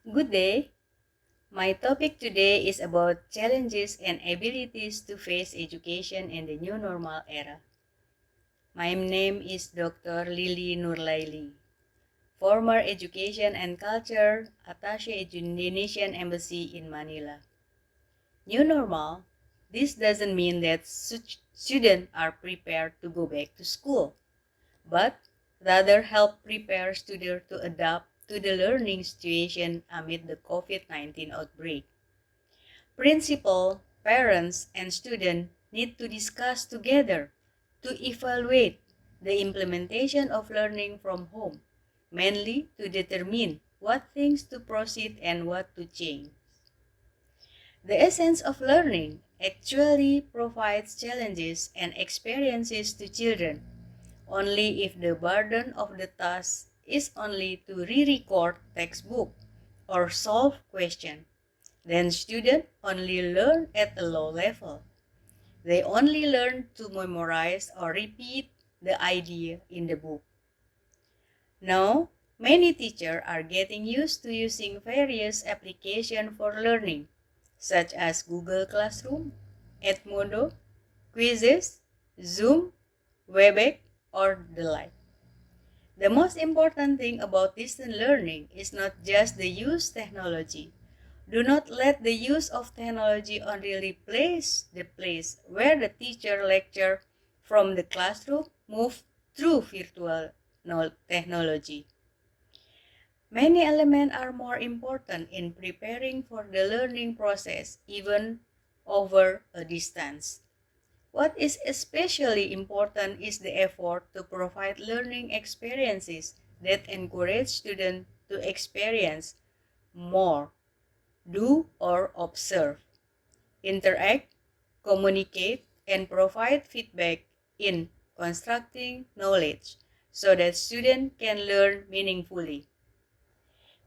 Good day. My topic today is about challenges and abilities to face education in the new normal era. My name is Dr. Lili Nurlaili, former Education and Culture Attaché at Indonesian Embassy in Manila. New normal, this doesn't mean that students are prepared to go back to school, but rather help prepare students to adapt to the learning situation amid the COVID-19 outbreak. Principal, parents, and students need to discuss together to evaluate the implementation of learning from home, mainly to determine what things to proceed and what to change. The essence of learning actually provides challenges and experiences to children only if the burden of the task is only to re-record textbook or solve question. Then students only learn at a low level. They only learn to memorize or repeat the idea in the book. Now, many teachers are getting used to using various applications for learning, such as Google Classroom, Edmodo, quizzes, Zoom, Webex, or the like. The most important thing about distance learning is not just the use technology. Do not let the use of technology only replace the place where the teacher lecture from the classroom move through virtual technology. Many elements are more important in preparing for the learning process, even over a distance. What is especially important is the effort to provide learning experiences that encourage students to experience more, do or observe, interact, communicate, and provide feedback in constructing knowledge so that students can learn meaningfully.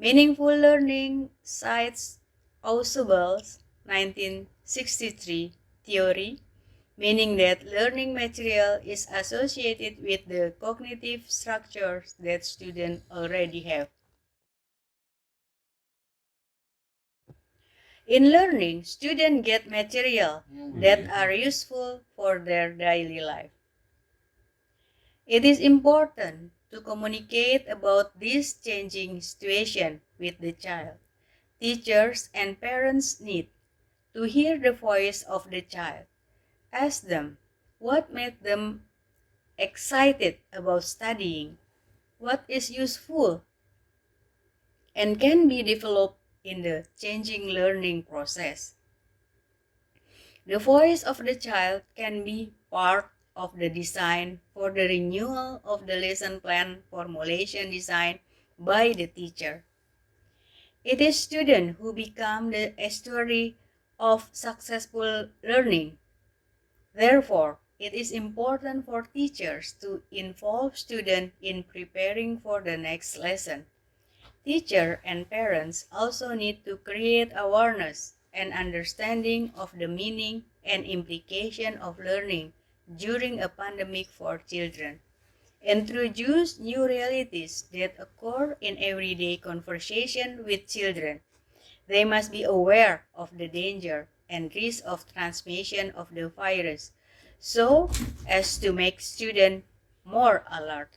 Meaningful learning cites Ausubel's 1963 theory, meaning that learning material is associated with the cognitive structures that students already have. In learning, students get material that are useful for their daily life. It is important to communicate about this changing situation with the child. Teachers and parents need to hear the voice of the child. Ask them what made them excited about studying, what is useful and can be developed in the changing learning process. The voice of the child can be part of the design for the renewal of the lesson plan formulation design by the teacher. It is students who become the story of successful learning. Therefore, it is important for teachers to involve students in preparing for the next lesson. Teachers and parents also need to create awareness and understanding of the meaning and implication of learning during a pandemic for children. Introduce new realities that occur in everyday conversation with children. They must be aware of the danger and risk of transmission of the virus so as to make students more alert.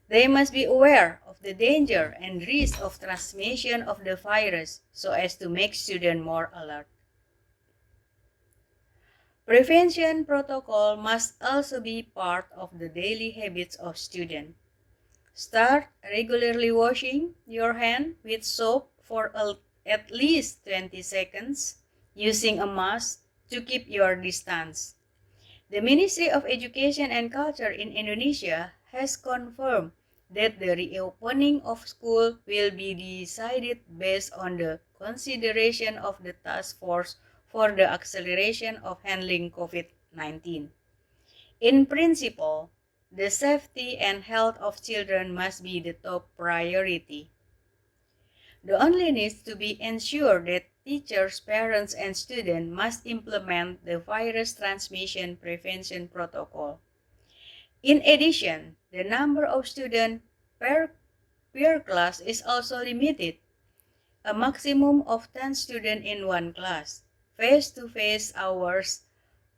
They must be aware of the danger and risk of transmission of the virus so as to make students more alert. Prevention protocol must also be part of the daily habits of students. Start regularly washing your hand with soap for at least 20 seconds, using a mask to keep your distance. The Ministry of Education and Culture in Indonesia has confirmed that the reopening of school will be decided based on the consideration of the task force for the acceleration of handling COVID-19. In principle, the safety and health of children must be the top priority. The only needs to be ensured that teachers, parents, and students must implement the virus transmission prevention protocol. In addition, the number of students per per class is also limited. A maximum of 10 students in one class. Face-to-face hours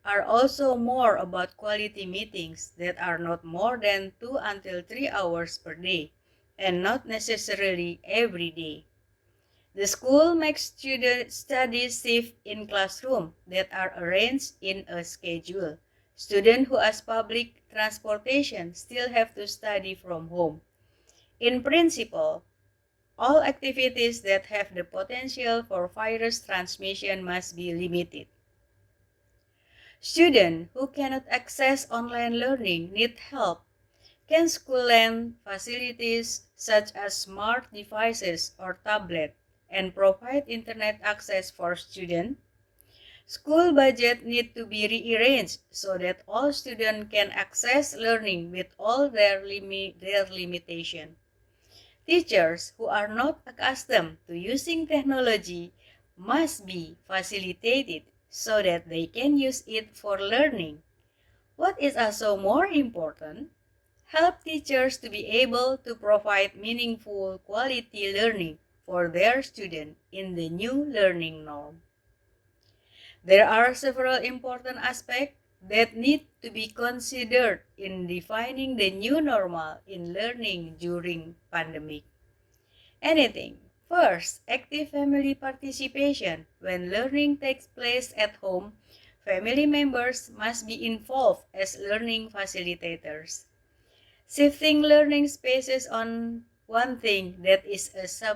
are also more about quality meetings that are not more than 2 until 3 hours per day, and not necessarily every day. The school makes student studies safe in classrooms that are arranged in a schedule. Students who use public transportation still have to study from home. In principle, all activities that have the potential for virus transmission must be limited. Students who cannot access online learning need help. Can school lend facilities such as smart devices or tablets and provide internet access for students? School budget need to be rearranged so that all students can access learning with all their limitations. Teachers who are not accustomed to using technology must be facilitated so that they can use it for learning. What is also more important, help teachers to be able to provide meaningful quality learning for their students in the new learning norm. There are several important aspects that need to be considered in defining the new normal in learning during pandemic. Anything. First, active family participation. When learning takes place at home, family members must be involved as learning facilitators. Shifting learning spaces on one thing that is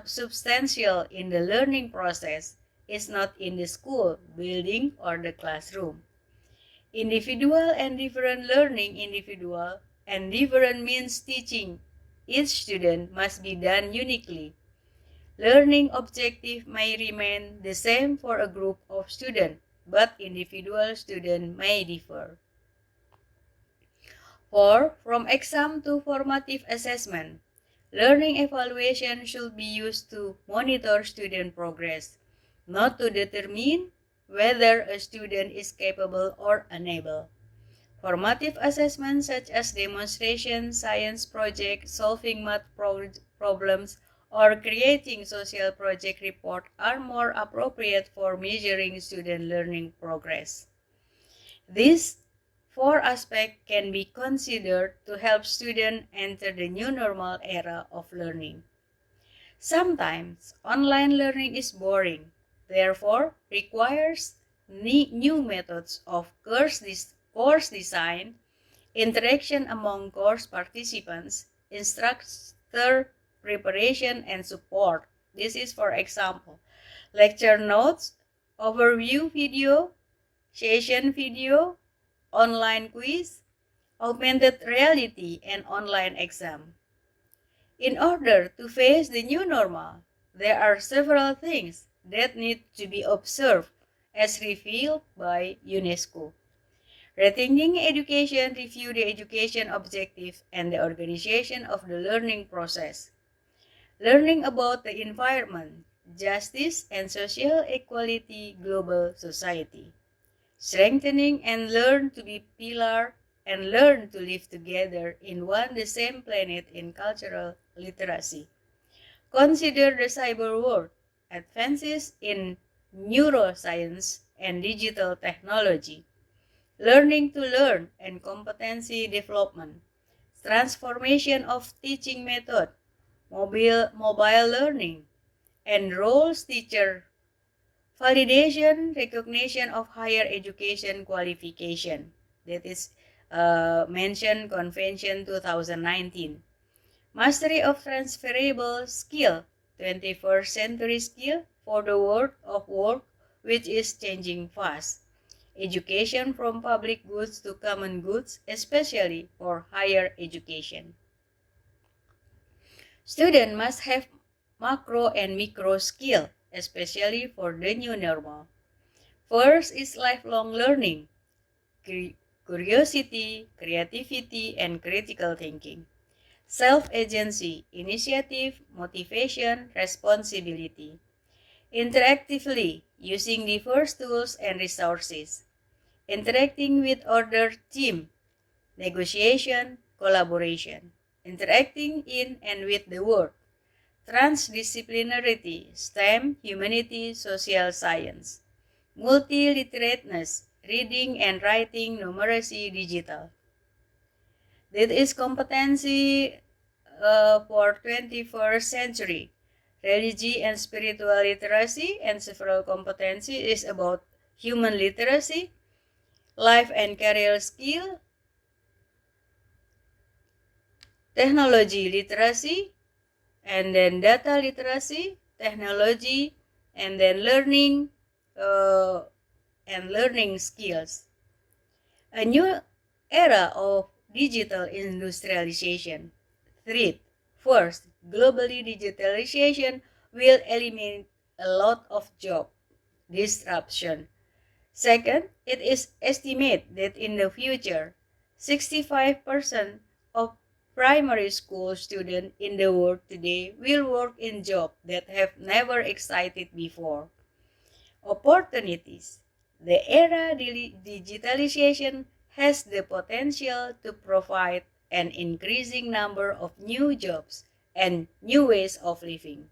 substantial in the learning process is not in the school, building, or the classroom. Individual and different learning, individual and different means teaching. Each student must be done uniquely. Learning objective may remain the same for a group of students, but individual students may differ. 4. From exam to formative assessment. Learning evaluation should be used to monitor student progress, not to determine whether a student is capable or unable. Formative assessments such as demonstration, science project, solving math problems, or creating social project report are more appropriate for measuring student learning progress. These 4 aspects can be considered to help students enter the new normal era of learning. Sometimes online learning is boring, therefore requires new methods of course design, interaction among course participants, instructor preparation, and support. This is, for example, lecture notes, overview video, session video, online quiz, augmented reality, and online exam. In order to face the new normal, there are several things that need to be observed as revealed by UNESCO. Rethinking education review the education objective and the organization of the learning process. Learning about the environment, justice, and social equality global society. Strengthening and learn to be pillar and learn to live together in one the same planet in cultural literacy. Consider the cyber world, advances in neuroscience and digital technology, learning to learn and competency development, transformation of teaching method, mobile learning, and roles teacher, validation, recognition of higher education qualification. That is mentioned Convention 2019. Mastery of transferable skill, 21st century skill for the world of work which is changing fast. Education from public goods to common goods, especially for higher education. Students must have macro and micro skill, especially for the new normal. First is lifelong learning, curiosity, creativity, and critical thinking. Self-agency, initiative, motivation, responsibility. Interactively, using diverse tools and resources. Interacting with other team, negotiation, collaboration. Interacting in and with the world, transdisciplinarity, STEM, humanity, social science. Multiliterateness, reading and writing, numeracy, digital. That is competency for 21st century. Religion and spiritual literacy and several competency is about human literacy, life and career skill, technology literacy, and then data literacy, technology, and then learning and learning skills. A new era of digital industrialization. Threat. First, globally digitalization will eliminate a lot of job disruption. Second, it is estimated that in the future, 65% of primary school students in the world today will work in jobs that have never existed before. Opportunities. The era digitalization has the potential to provide an increasing number of new jobs and new ways of living.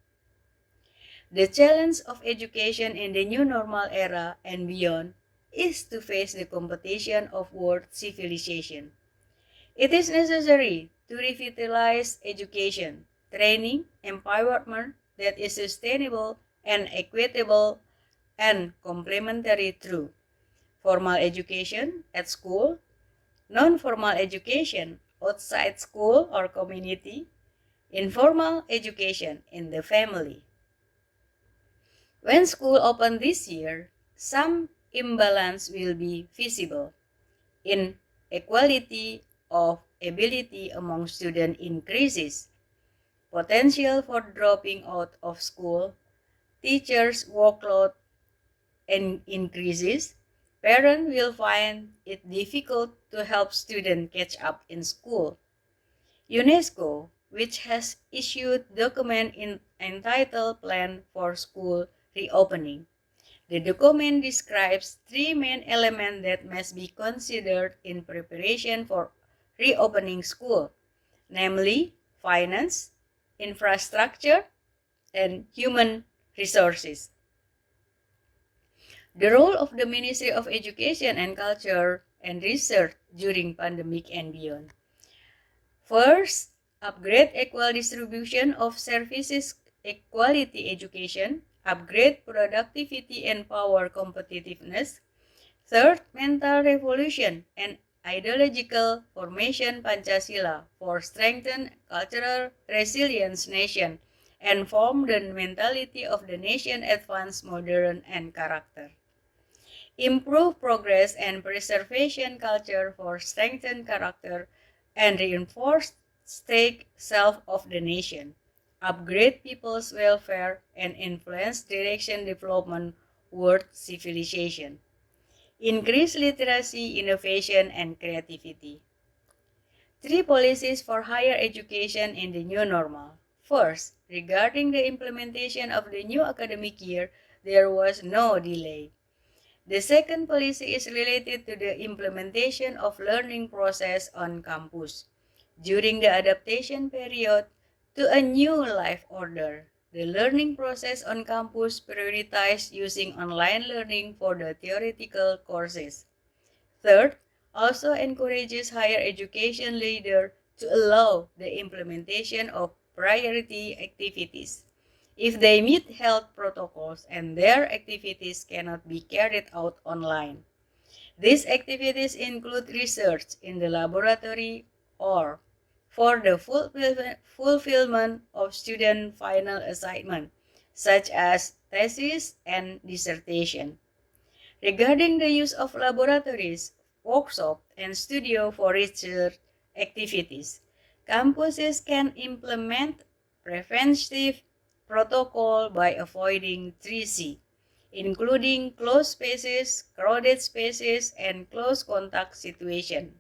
The challenge of education in the new normal era and beyond is to face the competition of world civilization. It is necessary to revitalize education, training, empowerment that is sustainable and equitable and complementary through formal education at school, non-formal education outside school or community, informal education in the family. When school open this year, some imbalance will be visible. Inequality of ability among students increases. Potential for dropping out of school, teachers' workload increases. Parents will find it difficult to help students catch up in school. UNESCO, which has issued document entitled Plan for School Reopening. The document describes three main elements that must be considered in preparation for reopening school, namely finance, infrastructure, and human resources. The role of the Ministry of Education and Culture and Research during pandemic and beyond. First, upgrade equal distribution of services, equality education, upgrade productivity and power competitiveness. Third, mental revolution and ideological formation Pancasila for strengthen cultural resilience nation and form the mentality of the nation advance modern and character. Improve progress and preservation culture for strengthen character and reinforce state self of the nation. Upgrade people's welfare and influence direction development world civilization. Increase literacy, innovation, and creativity. Three policies for higher education in the new normal. First, regarding the implementation of the new academic year, there was no delay. The second policy is related to the implementation of learning process on campus during the adaptation period to a new life order. The learning process on campus prioritized using online learning for the theoretical courses. Third, also encourages higher education leaders to allow the implementation of priority activities if they meet health protocols and their activities cannot be carried out online. These activities include research in the laboratory or for the fulfillment of student final assignment, such as thesis and dissertation. Regarding the use of laboratories, workshops, and studio for research activities, campuses can implement preventive protocol by avoiding 3C, including closed spaces, crowded spaces, and close contact situation.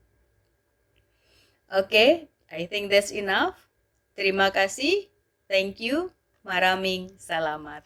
Okay, I think that's enough. Terima kasih. Thank you. Maraming salamat.